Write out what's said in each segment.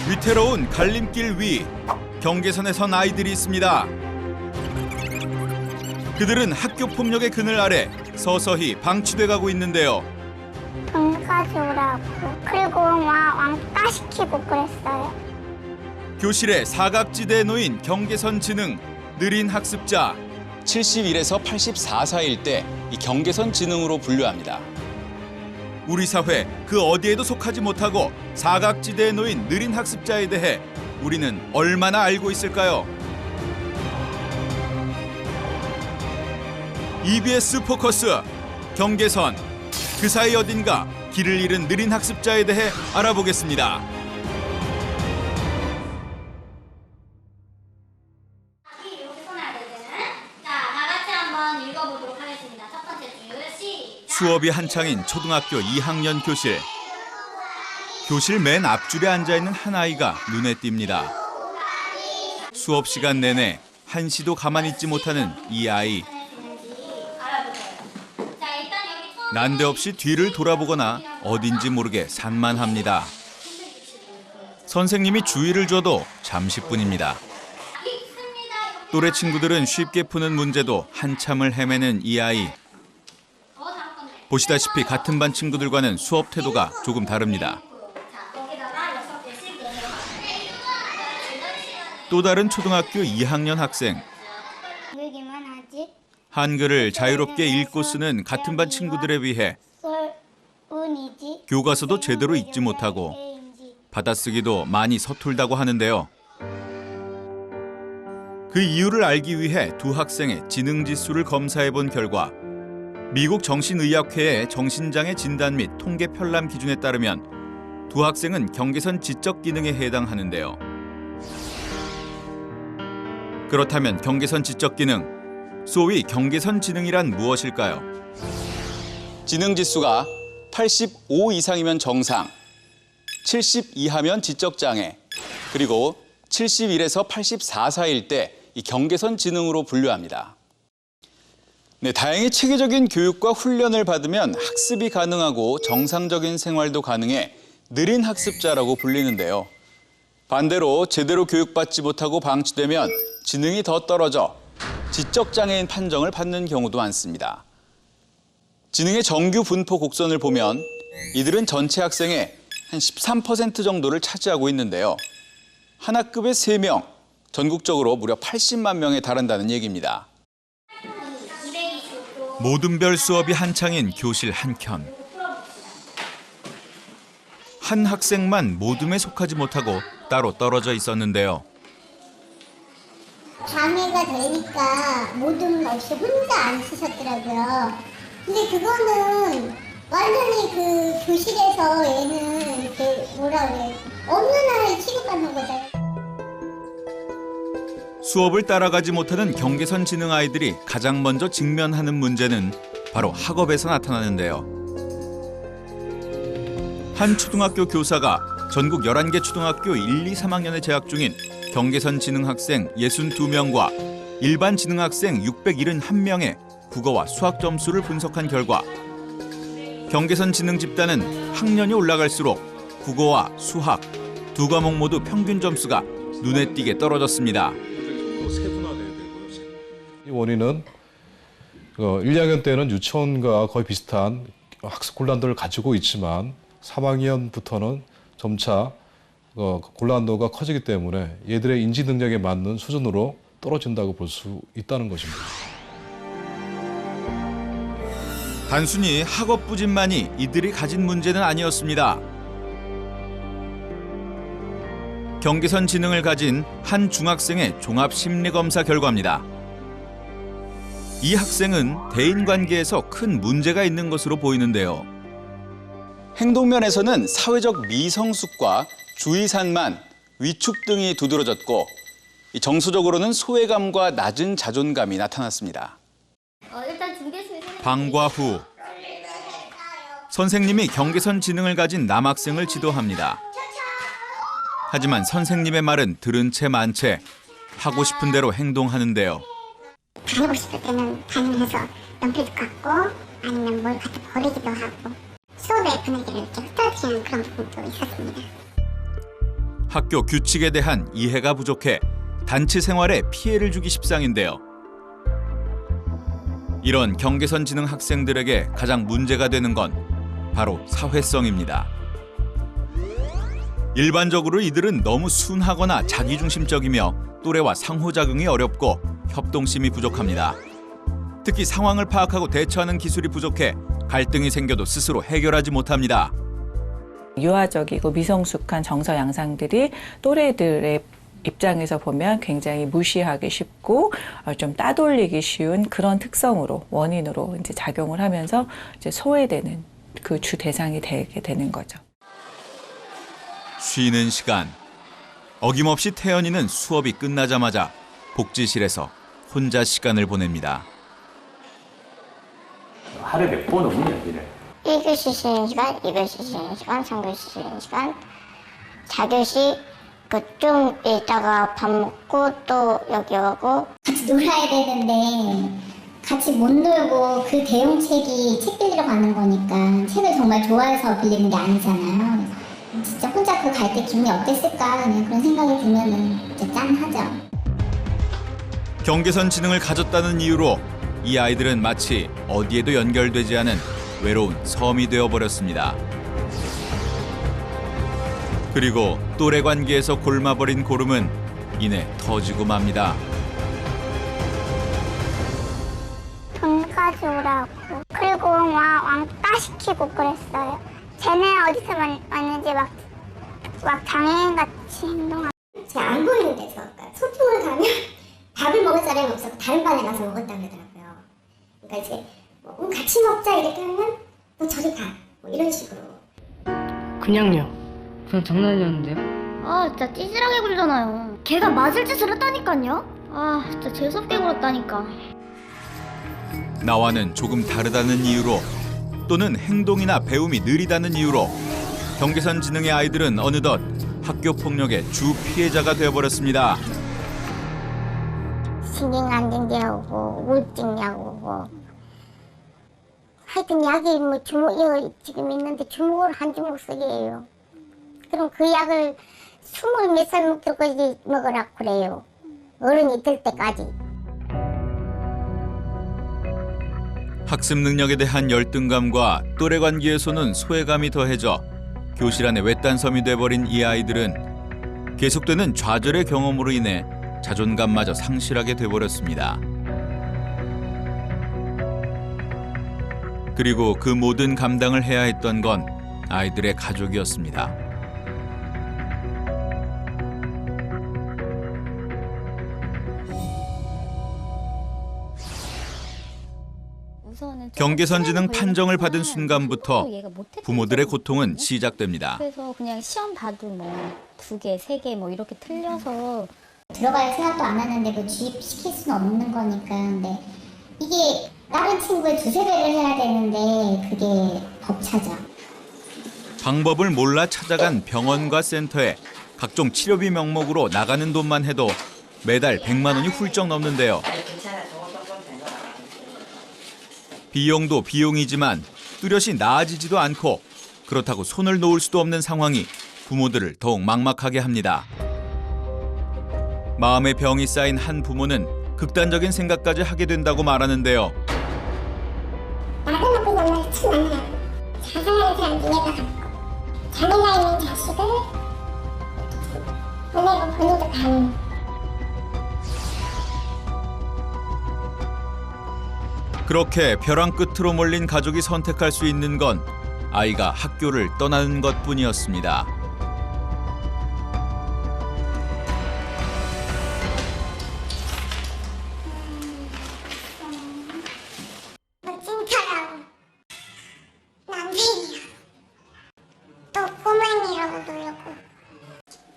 위태로운 갈림길 위 경계선에 선 아이들이 있습니다. 그들은 학교 폭력의 그늘 아래 서서히 방치돼 가고 있는데요. 돈까지 오라고. 그리고 막 왕따시키고 그랬어요. 교실에 사각지대에 놓인 경계선 지능 느린 학습자. 71에서 84사일 때 이 경계선 지능으로 분류합니다. 우리 사회 그 어디에도 속하지 못하고 사각지대에 놓인 느린 학습자에 대해 우리는 얼마나 알고 있을까요? EBS 포커스 경계선 그 사이 어딘가 길을 잃은 느린 학습자에 대해 알아보겠습니다. 수업이 한창인 초등학교 2학년 교실. 교실 맨 앞줄에 앉아있는 한 아이가 눈에 띕니다. 수업 시간 내내 한시도 가만히 있지 못하는 이 아이. 난데없이 뒤를 돌아보거나 어딘지 모르게 산만합니다. 선생님이 주의를 줘도 잠시뿐입니다. 또래 친구들은 쉽게 푸는 문제도 한참을 헤매는 이 아이. 보시다시피 같은 반 친구들과는 수업 태도가 조금 다릅니다. 또 다른 초등학교 2학년 학생. 한글을 자유롭게 읽고 쓰는 같은 반 친구들에 비해 교과서도 제대로 읽지 못하고 받아쓰기도 많이 서툴다고 하는데요. 그 이유를 알기 위해 두 학생의 지능지수를 검사해본 결과 미국 정신의학회의 정신장애 진단 및 통계 편람 기준에 따르면 두 학생은 경계선 지적 기능에 해당하는데요. 그렇다면 경계선 지적 기능, 소위 경계선 지능이란 무엇일까요? 지능 지수가 85 이상이면 정상, 70 이하면 지적 장애, 그리고 71에서 84사일 때 이 경계선 지능으로 분류합니다. 네, 다행히 체계적인 교육과 훈련을 받으면 학습이 가능하고 정상적인 생활도 가능해 느린 학습자라고 불리는데요. 반대로 제대로 교육받지 못하고 방치되면 지능이 더 떨어져 지적장애인 판정을 받는 경우도 많습니다. 지능의 정규 분포 곡선을 보면 이들은 전체 학생의 한 13% 정도를 차지하고 있는데요. 한 학급에 3명, 전국적으로 무려 80만 명에 달한다는 얘기입니다. 모든별 수업이 한창인 교실 한켠. 한 학생만 모둠에 속하지 못하고 따로 떨어져 있었는데요. 장애가 되니까 모둠 없이 혼자 안 쓰셨더라고요. 근데 그거는 완전히 그 교실에서 얘는 이렇게 뭐라 그래, 없는 아이 취급받는 거잖아요. 수업을 따라가지 못하는 경계선 지능 아이들이 가장 먼저 직면하는 문제는 바로 학업에서 나타나는데요. 한 초등학교 교사가 전국 11개 초등학교 1, 2, 3학년에 재학 중인 경계선 지능 학생 62명과 일반 지능 학생 671명의 국어와 수학 점수를 분석한 결과 경계선 지능 집단은 학년이 올라갈수록 국어와 수학 두 과목 모두 평균 점수가 눈에 띄게 떨어졌습니다. 이 원인은 1, 2학년 때는 유치원과 거의 비슷한 학습 곤란도를 가지고 있지만 3학년부터는 점차 곤란도가 커지기 때문에 얘들의 인지 능력에 맞는 수준으로 떨어진다고 볼 수 있다는 것입니다. 단순히 학업 부진만이 이들이 가진 문제는 아니었습니다. 경계선 지능을 가진 한 중학생의 종합 심리검사 결과입니다. 이 학생은 대인관계에서 큰 문제가 있는 것으로 보이는데요. 행동면에서는 사회적 미성숙과 주의산만, 위축 등이 두드러졌고 정서적으로는 소외감과 낮은 자존감이 나타났습니다. 일단 준비했으면 방과 후 선생님이 경계선 지능을 가진 남학생을 지도합니다. 하지만 선생님의 말은 들은 채 만 채 하고 싶은 대로 행동하는데요. 다니고 싶을 때는 다니면서 연필도 갖고 아니면 뭘 갖다 버리기도 하고 수업의 분위기를 이렇게 흐트러뜨리는 그런 부분도 있었습니다. 학교 규칙에 대한 이해가 부족해 단체 생활에 피해를 주기 십상인데요. 이런 경계선 지능 학생들에게 가장 문제가 되는 건 바로 사회성입니다. 일반적으로 이들은 너무 순하거나 자기중심적이며 또래와 상호작용이 어렵고 협동심이 부족합니다. 특히 상황을 파악하고 대처하는 기술이 부족해 갈등이 생겨도 스스로 해결하지 못합니다. 유아적이고 미성숙한 정서 양상들이 또래들의 입장에서 보면 굉장히 무시하기 쉽고 좀 따돌리기 쉬운 그런 특성으로 원인으로 이제 작용을 하면서 이제 소외되는 그 주 대상이 되게 되는 거죠. 쉬는 시간. 어김없이 태연이는 수업이 끝나자마자 복지실에서 혼자 시간을 보냅니다. 하루에 몇 번 오는 여기를? 1교시 쉬는 시간, 2교시 쉬는 시간, 3교시 쉬는 시간, 4교시 좀 있다가 밥 먹고 또 여기 오고. 같이 놀아야 되는데 같이 못 놀고 그 대용책이 책 빌리러 가는 거니까 책을 정말 좋아해서 빌리는 게 아니잖아요. 진짜 혼자 그 갈 때 기분이 어땠을까 그냥 그런 생각이 들면은 진짜 짠하죠. 경계선 지능을 가졌다는 이유로 이 아이들은 마치 어디에도 연결되지 않은 외로운 섬이 되어버렸습니다. 그리고 또래 관계에서 골마버린 고름은 이내 터지고 맙니다. 돈 가져오라고. 그리고 막 왕따 시키고 그랬어요. 쟤네 어디서 왔는지 막 장애인같이 행동하고. 제가 안 보이는 데서 그러니까 소풍을 가면 밥을 먹을 사람이 없어서 다른 반에 가서 먹었다 그러더라고요. 그러니까 이제 같이 먹자 이렇게 하면 너 저리 가 뭐 이런 식으로. 그냥요. 그냥 장난이었는데요. 아 진짜 찌질하게 굴잖아요. 걔가 맞을 짓을 했다니까요. 아 진짜 재수없게 굴었다니까. 나와는 조금 다르다는 이유로 또는 행동이나 배움이 느리다는 이유로 경계선 지능의 아이들은 어느덧 학교 폭력의 주 피해자가 되어버렸습니다. 신경안정제 오고 우울증약 오고. 하여튼 약이 뭐 주먹 지금 있는데 주먹을 한 주먹씩이에요. 그럼 그 약을 20몇 살 먹기까지 먹으라고 그래요. 어른이 될 때까지. 학습 능력에 대한 열등감과 또래 관계에서는 소외감이 더해져 교실 안에 외딴섬이 돼버린 이 아이들은 계속되는 좌절의 경험으로 인해 자존감마저 상실하게 돼버렸습니다. 그리고 그 모든 감당을 해야 했던 건 아이들의 가족이었습니다. 경계선 지능 판정을 받은 순간부터 부모들의 고통은 시작됩니다. 그래서 그냥 시험 봐도 뭐 2개, 3개 뭐 이렇게 틀려서 들어갈 생각도 안 하는데 뭐 주입시킬 수는 없는 거니까. 근데 이게 다른 친구의 2-3배를 해야 되는데 그게 벅차죠. 방법을 몰라 찾아간 병원과 센터에 각종 치료비 명목으로 나가는 돈만 해도 매달 100만 원이 훌쩍 넘는데요. 비용도 비용이지만 뚜렷이 나아지지도 않고 그렇다고 손을 놓을 수도 없는 상황이 부모들을 더욱 막막하게 합니다. 마음의 병이 쌓인 한 부모는 극단적인 생각까지 하게 된다고 말하는데요. 나도 정말 참 많아요. 자살하는 사람도 이해가 갔고 장애가 있는 자식을 보내고 본인도 가는. 그렇게 벼랑 끝으로 몰린 가족이 선택할 수 있는 건 아이가 학교를 떠나는 것뿐이었습니다. 찐타라고 남편이야. 또 꼬맹이라고 부르고.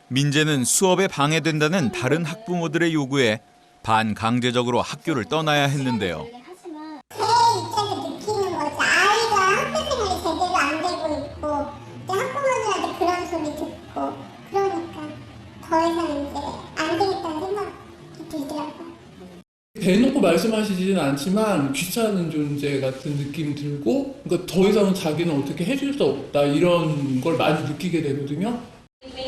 민재는 수업에 방해된다는 다른 학부모들의 요구에 반강제적으로 학교를 떠나야 했는데요. 제 입장에서 느끼는 거지. 아이가 학교 생활이 제대로 안 되고 있고 또 학부모들한테 그런 소리 듣고 그러니까 더 이상 이제 안 되겠다는 생각이 들더라고요. 대놓고 말씀하시지는 않지만 귀찮은 존재 같은 느낌이 들고, 그러니까 더 이상은 자기는 어떻게 해줄 수 없다 이런 걸 많이 느끼게 되거든요.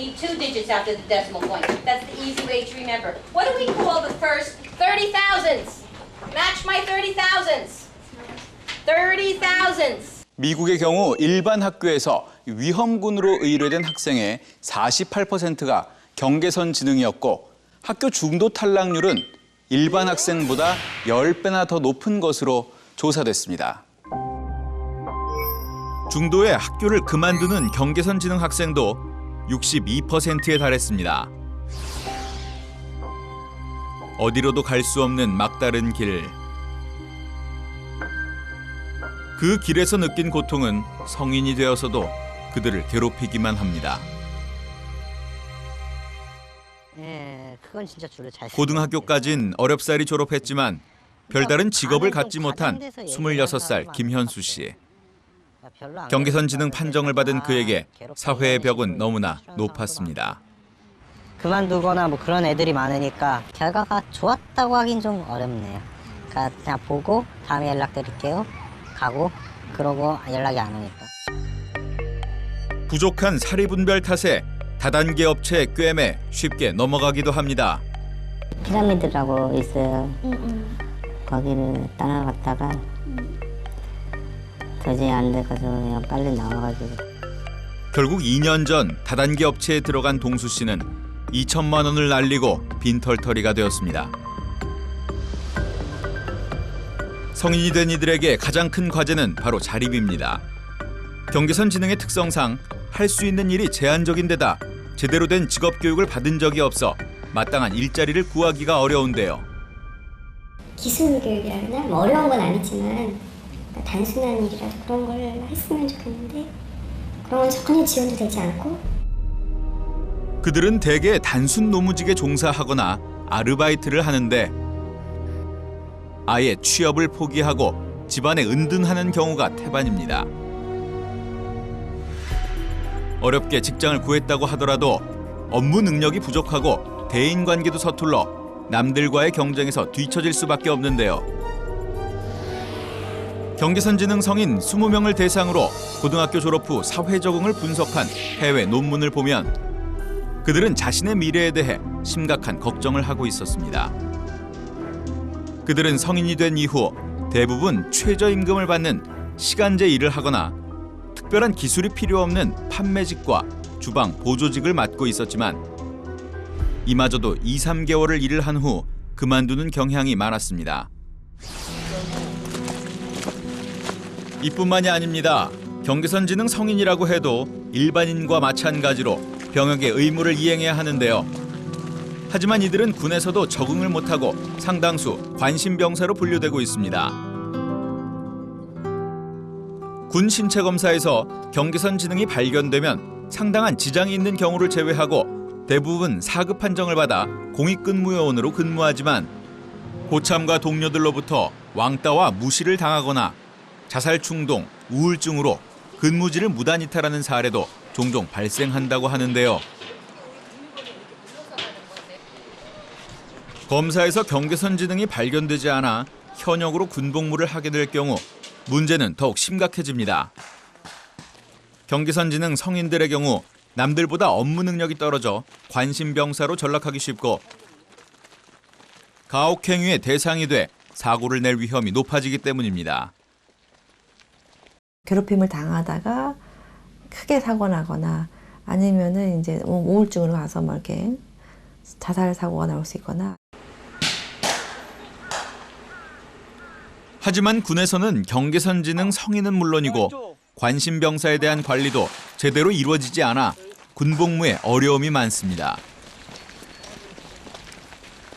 leave 2 digits after the decimal point. That's the easy way to remember. What do we call the first 30 thousandths? Match my 30 thousandths. 30 thousandths. 미국의 경우 일반 학교에서 위험군으로 의뢰된 학생의 48%가 경계선 지능이었고 학교 중도 탈락률은 일반 학생보다 10배나 더 높은 것으로 조사됐습니다. 중도에 학교를 그만두는 경계선 지능 학생도 62%에 달했습니다. 어디로도 갈 수 없는 막다른 길. 그 길에서 느낀 고통은 성인이 되어서도 그들을 괴롭히기만 합니다. 네, 그건 진짜 줄을 잘 고등학교까진 어렵사리 졸업했지만 별다른 직업을 갖지 못한 26살 김현수 씨. 경계선 지능 판정을 받은 그에게 사회의 벽은 너무나 높았습니다. 그만두거나 뭐 그런 애들이 많으니까 결과가 좋았다고 하긴 좀 어렵네요. 그러니까 그냥 보고 다음에 연락드릴게요. 가고 그러고 연락이 안 오니까. 부족한 사리분별 탓에 다단계 업체에 꿰매 쉽게 넘어가기도 합니다. 피라미드라고 있어요. 거기를 따라갔다가 도저히 안 돼가서 그냥 빨리 나와가지고. 결국 2년 전 다단계 업체에 들어간 동수 씨는 2천만 원을 날리고 빈털터리가 되었습니다. 성인이 된 이들에게 가장 큰 과제는 바로 자립입니다. 경계선 지능의 특성상 할 수 있는 일이 제한적인 데다 제대로 된 직업 교육을 받은 적이 없어 마땅한 일자리를 구하기가 어려운데요. 기술 교육이라 그러나 뭐 어려운 건 아니지만 단순한 일이라도 그런 걸 했으면 좋겠는데 그런 건 전혀 지원도 되지 않고. 그들은 대개 단순 노무직에 종사하거나 아르바이트를 하는데 아예 취업을 포기하고 집안에 은둔하는 경우가 태반입니다. 어렵게 직장을 구했다고 하더라도 업무 능력이 부족하고 대인관계도 서툴러 남들과의 경쟁에서 뒤처질 수밖에 없는데요. 경계선 지능 성인 20명을 대상으로 고등학교 졸업 후 사회 적응을 분석한 해외 논문을 보면 그들은 자신의 미래에 대해 심각한 걱정을 하고 있었습니다. 그들은 성인이 된 이후 대부분 최저임금을 받는 시간제 일을 하거나 특별한 기술이 필요 없는 판매직과 주방 보조직을 맡고 있었지만 이마저도 2, 3개월을 일을 한 후 그만두는 경향이 많았습니다. 이뿐만이 아닙니다. 경계선 지능 성인이라고 해도 일반인과 마찬가지로 병역의 의무를 이행해야 하는데요. 하지만 이들은 군에서도 적응을 못하고 상당수 관심병사로 분류되고 있습니다. 군 신체 검사에서 경계선 지능이 발견되면 상당한 지장이 있는 경우를 제외하고 대부분 4급 판정을 받아 공익근무요원으로 근무하지만 고참과 동료들로부터 왕따와 무시를 당하거나 자살 충동, 우울증으로 근무지를 무단 이탈하는 사례도 종종 발생한다고 하는데요. 검사에서 경계선 지능이 발견되지 않아 현역으로 군복무를 하게 될 경우 문제는 더욱 심각해집니다. 경계선 지능 성인들의 경우 남들보다 업무 능력이 떨어져 관심병사로 전락하기 쉽고 가혹행위의 대상이 돼 사고를 낼 위험이 높아지기 때문입니다. 괴롭힘을 당하다가 크게 사고 나거나 아니면은 이제 우울증으로 가서 뭐 이렇게 자살 사고가 나올 수 있거나. 하지만 군에서는 경계선 지능 성인은 물론이고 관심병사에 대한 관리도 제대로 이루어지지 않아 군복무에 어려움이 많습니다.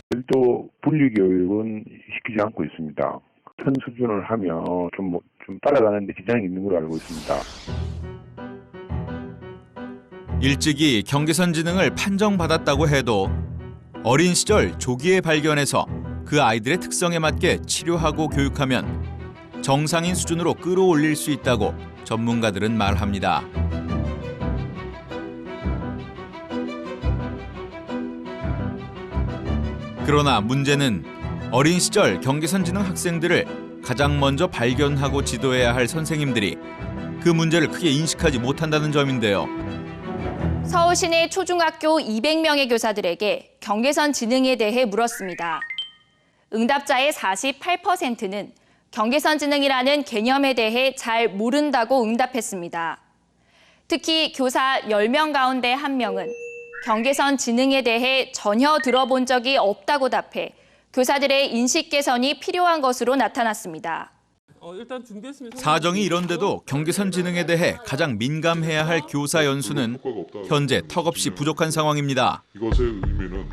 별도 분리교육은 시키지 않고 있습니다. 현 수준을 하면 좀 따라가는데 지장이 있는 걸로 알고 있습니다. 일찍이 경계선 지능을 판정받았다고 해도 어린 시절 조기에 발견해서 그 아이들의 특성에 맞게 치료하고 교육하면 정상인 수준으로 끌어올릴 수 있다고 전문가들은 말합니다. 그러나 문제는 어린 시절 경계선 지능 학생들을 가장 먼저 발견하고 지도해야 할 선생님들이 그 문제를 크게 인식하지 못한다는 점인데요. 서울 시내 초중학교 200명의 교사들에게 경계선 지능에 대해 물었습니다. 응답자의 48%는 경계선 지능이라는 개념에 대해 잘 모른다고 응답했습니다. 특히 교사 10명 가운데 1명은 경계선 지능에 대해 전혀 들어본 적이 없다고 답해 교사들의 인식 개선이 필요한 것으로 나타났습니다. 사정이 이런데도 경계선 지능에 대해 가장 민감해야 할 교사 연수는 현재 턱없이 부족한 상황입니다. 이것의 의미는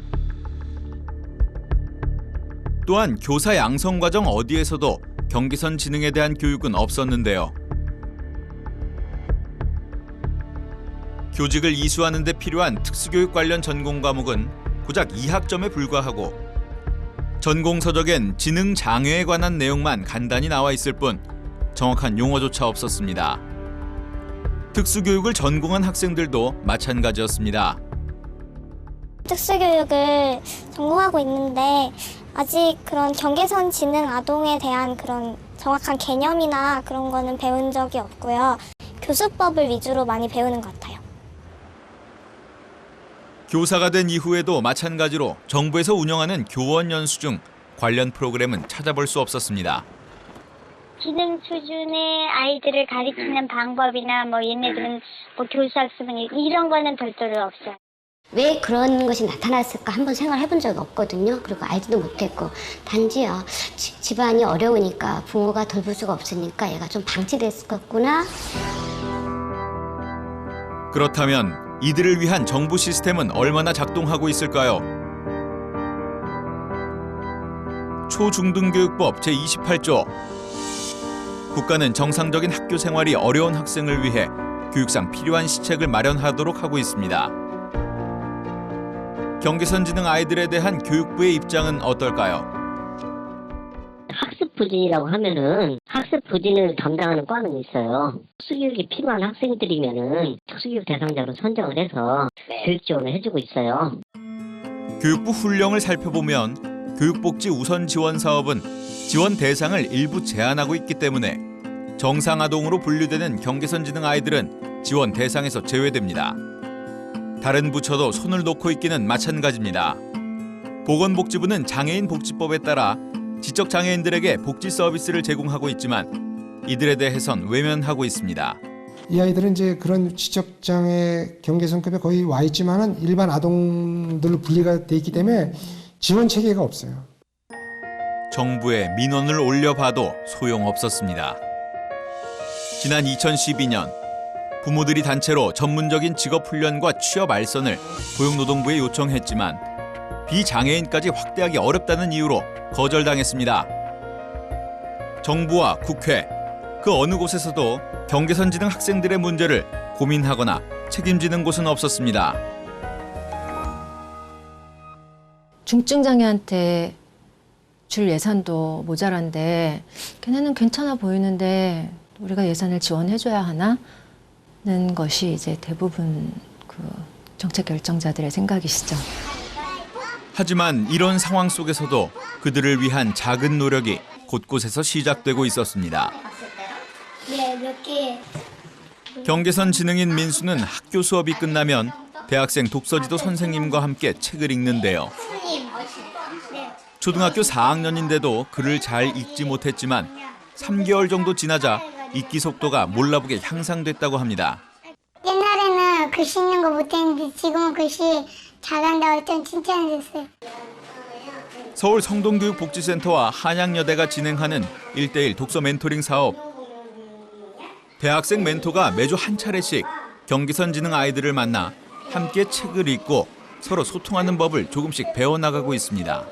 또한 교사 양성 과정 어디에서도 경계선 지능에 대한 교육은 없었는데요. 교직을 이수하는 데 필요한 특수교육 관련 전공 과목은 고작 2학점에 불과하고 전공 서적엔 지능 장애에 관한 내용만 간단히 나와 있을 뿐 정확한 용어조차 없었습니다. 특수교육을 전공한 학생들도 마찬가지였습니다. 특수교육을 전공하고 있는데 아직 그런 경계선 지능 아동에 대한 그런 정확한 개념이나 그런 거는 배운 적이 없고요. 교수법을 위주로 많이 배우는 것 같아요. 교사가 된 이후에도 마찬가지로 정부에서 운영하는 교원 연수 중 관련 프로그램은 찾아볼 수 없었습니다. 지능 수준의 아이들을 가르치는 방법이나 얘네들은 교수 학습은 이런 거는 별도로 없어요. 왜 그런 것이 나타났을까 한번 생각해 본 적이 없거든요. 그리고 알지도 못했고 단지 집안이 어려우니까 부모가 돌볼 수가 없으니까 얘가 좀 방치됐었구나. 그렇다면 이들을 위한 정부 시스템은 얼마나 작동하고 있을까요? 초중등교육법 제28조. 국가는 정상적인 학교 생활이 어려운 학생을 위해 교육상 필요한 시책을 마련하도록 하고 있습니다. 경계선 지능 아이들에 대한 교육부의 입장은 어떨까요? 학습 부진이라고 하면은 학습 부진을 담당하는 과는 있어요. 특수교육이 필요한 학생들이면은 특수교육 대상자로 선정을 해서 교육 지원을 해주고 있어요. 교육부 훈령을 살펴보면 교육복지 우선 지원 사업은 지원 대상을 일부 제한하고 있기 때문에 정상아동으로 분류되는 경계선 지능 아이들은 지원 대상에서 제외됩니다. 다른 부처도 손을 놓고 있기는 마찬가지입니다. 보건복지부는 장애인 복지법에 따라 지적장애인들에게 복지 서비스를 제공하고 있지만 이들에 대해선 외면하고 있습니다. 이 아이들은 이제 그런 지적장애 경계선급에 거의 와 있지만은 일반 아동들로 분리가 돼 있기 때문에 지원 체계가 없어요. 정부에 민원을 올려봐도 소용없었습니다. 지난 2012년 부모들이 단체로 전문적인 직업훈련과 취업 알선을 고용노동부에 요청했지만 비장애인까지 확대하기 어렵다는 이유로 거절당했습니다. 정부와 국회, 그 어느 곳에서도 경계선 지능 학생들의 문제를 고민하거나 책임지는 곳은 없었습니다. 중증장애한테 줄 예산도 모자란데 걔네는 괜찮아 보이는데 우리가 예산을 지원해줘야 하나는 것이 이제 대부분 그 정책 결정자들의 생각이시죠. 하지만 이런 상황 속에서도 그들을 위한 작은 노력이 곳곳에서 시작되고 있었습니다. 네, 몇 개. 경계선 지능인 민수는 학교 수업이 끝나면 대학생 독서지도 선생님과 함께 책을 읽는데요. 초등학교 4학년인데도 글을 잘 읽지 못했지만 3개월 정도 지나자 읽기 속도가 몰라보게 향상됐다고 합니다. 옛날에는 글씨 읽는 거 못했는데 지금은 글씨 잘한다고 좀 칭찬해줬어요. 서울 성동교육복지센터와 한양여대가 진행하는 1:1 독서 멘토링 사업. 대학생 멘토가 매주 한 차례씩 경계선 지능 아이들을 만나 함께 책을 읽고 서로 소통하는 법을 조금씩 배워나가고 있습니다.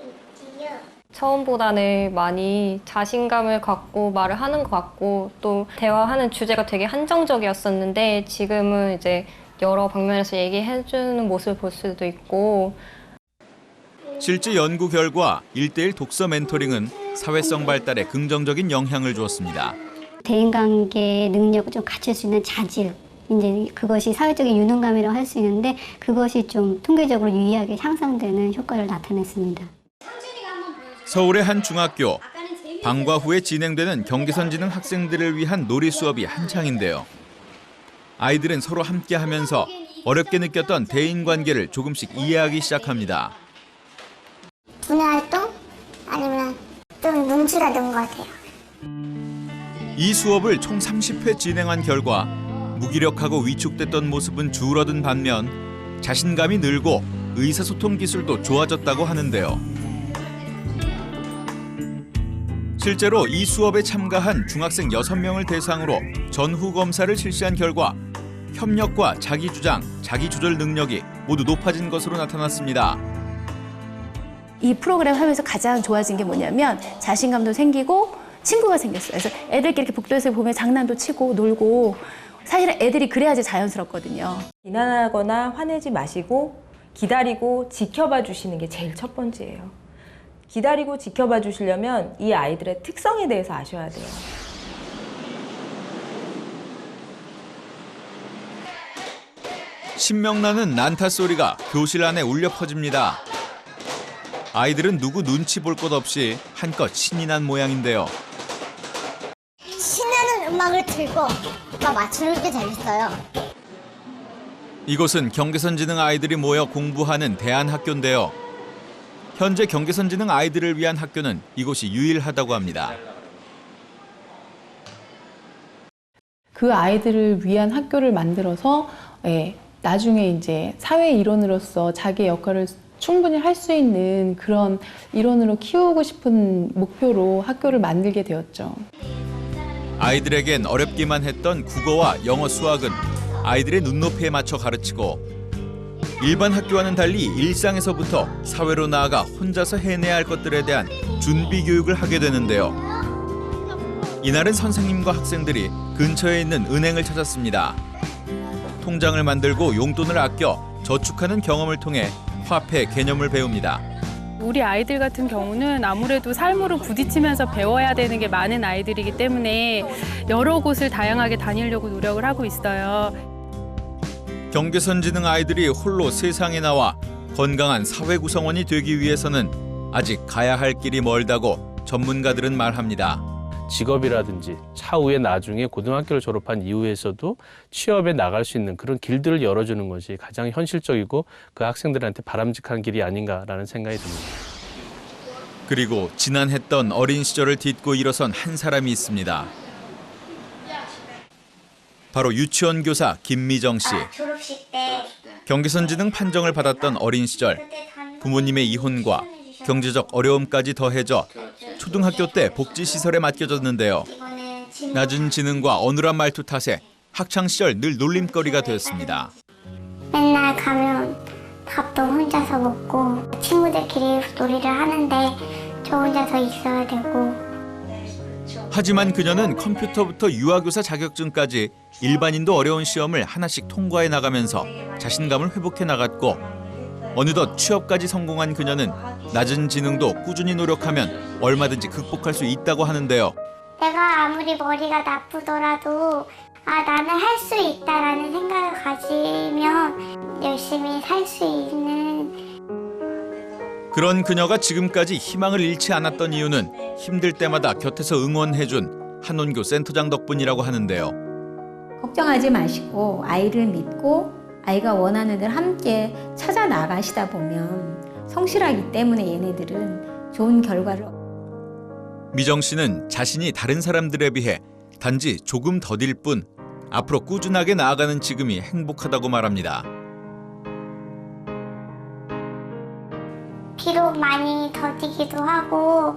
처음보다는 많이 자신감을 갖고 말을 하는 것 같고 또 대화하는 주제가 되게 한정적이었었는데 지금은 이제 여러 방면에서 얘기해주는 모습을 볼 수도 있고. 실제 연구 결과 1:1 독서 멘토링은 사회성 발달에 긍정적인 영향을 주었습니다. 대인관계 능력을 좀 갖출 수 있는 자질, 이제 그것이 사회적인 유능감이라고 할 수 있는데 그것이 좀 통계적으로 유의하게 향상되는 효과를 나타냈습니다. 서울의 한 중학교, 방과 후에 진행되는 경계선 지능 학생들을 위한 놀이 수업이 한창인데요. 아이들은 서로 함께하면서 어렵게 느꼈던 대인관계를 조금씩 이해하기 시작합니다. 두뇌 활동? 아니면 좀 눈치가 는 것 같아요. 이 수업을 총 30회 진행한 결과 무기력하고 위축됐던 모습은 줄어든 반면 자신감이 늘고 의사소통 기술도 좋아졌다고 하는데요. 실제로 이 수업에 참가한 중학생 6명을 대상으로 전후 검사를 실시한 결과 협력과 자기주장, 자기조절 능력이 모두 높아진 것으로 나타났습니다. 이 프로그램 하면서 가장 좋아진 게 뭐냐면 자신감도 생기고 친구가 생겼어요. 그래서 애들끼리 이렇게 복도에서 보면 장난도 치고 놀고 사실은 애들이 그래야지 자연스럽거든요. 비난하거나 화내지 마시고 기다리고 지켜봐 주시는 게 제일 첫 번째예요. 기다리고 지켜봐 주시려면 이 아이들의 특성에 대해서 아셔야 돼요. 신명나는 난타 소리가 교실 안에 울려 퍼집니다. 아이들은 누구 눈치 볼 것 없이 한껏 신이 난 모양인데요. 신나는 음악을 틀고 맞추는 게 재밌어요. 이곳은 경계선지능 아이들이 모여 공부하는 대안학교인데요. 현재 경계선지능 아이들을 위한 학교는 이곳이 유일하다고 합니다. 그 아이들을 위한 학교를 만들어서 나중에 이제 사회 일원으로서 자기의 역할을 충분히 할 수 있는 그런 일원으로 키우고 싶은 목표로 학교를 만들게 되었죠. 아이들에겐 어렵기만 했던 국어와 영어, 수학은 아이들의 눈높이에 맞춰 가르치고 일반 학교와는 달리 일상에서부터 사회로 나아가 혼자서 해내야 할 것들에 대한 준비 교육을 하게 되는데요. 이날은 선생님과 학생들이 근처에 있는 은행을 찾았습니다. 통장을 만들고 용돈을 아껴 저축하는 경험을 통해 화폐 개념을 배웁니다. 우리 아이들 같은 경우는 아무래도 삶으로 부딪히면서 배워야 되는 게 많은 아이들이기 때문에 여러 곳을 다양하게 다니려고 노력을 하고 있어요. 경계선지능 아이들이 홀로 세상에 나와 건강한 사회 구성원이 되기 위해서는 아직 가야 할 길이 멀다고 전문가들은 말합니다. 직업이라든지 차후에 나중에 고등학교를 졸업한 이후에서도 취업에 나갈 수 있는 그런 길들을 열어주는 것이 가장 현실적이고 그 학생들한테 바람직한 길이 아닌가라는 생각이 듭니다. 그리고 지난했던 어린 시절을 딛고 일어선 한 사람이 있습니다. 바로 유치원 교사 김미정 씨. 졸업식 때 경계선지능 판정을 받았던 어린 시절 부모님의 이혼과 경제적 어려움까지 더해져 초등학교 때 복지시설에 맡겨졌는데요. 낮은 지능과 어눌한 말투 탓에 학창시절 늘 놀림거리가 되었습니다. 맨날 가면 밥도 혼자서 먹고 친구들끼리 놀이를 하는데 저 혼자서 있어야 되고. 하지만 그녀는 컴퓨터부터 유아교사 자격증까지 일반인도 어려운 시험을 하나씩 통과해 나가면서 자신감을 회복해 나갔고 어느덧 취업까지 성공한 그녀는 낮은 지능도 꾸준히 노력하면 얼마든지 극복할 수 있다고 하는데요. 내가 아무리 머리가 나쁘더라도 나는 할 수 있다라는 생각을 가지면 열심히 살 수 있는. 그런 그녀가 지금까지 희망을 잃지 않았던 이유는 힘들 때마다 곁에서 응원해준 한원교 센터장 덕분이라고 하는데요. 걱정하지 마시고 아이를 믿고 아이가 원하는 데를 함께 찾아 나가시다 보면 성실하기 때문에 얘네들은 좋은 결과를. 미정 씨는 자신이 다른 사람들에 비해 단지 조금 더딜 뿐 앞으로 꾸준하게 나아가는 지금이 행복하다고 말합니다. 비록 많이 더디기도 하고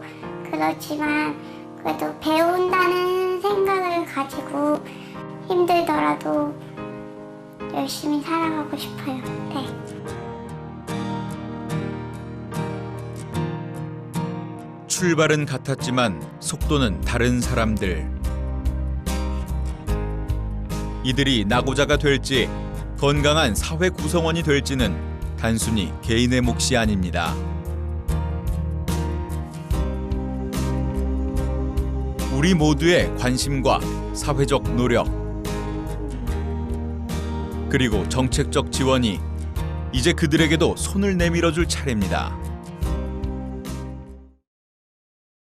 그렇지만 그래도 배운다는 생각을 가지고 힘들더라도 열심히 살아가고 싶어요. 네. 출발은 같았지만 속도는 다른 사람들. 이들이 나고자가 될지 건강한 사회 구성원이 될지는 단순히 개인의 몫이 아닙니다. 우리 모두의 관심과 사회적 노력 그리고 정책적 지원이 이제 그들에게도 손을 내밀어줄 차례입니다.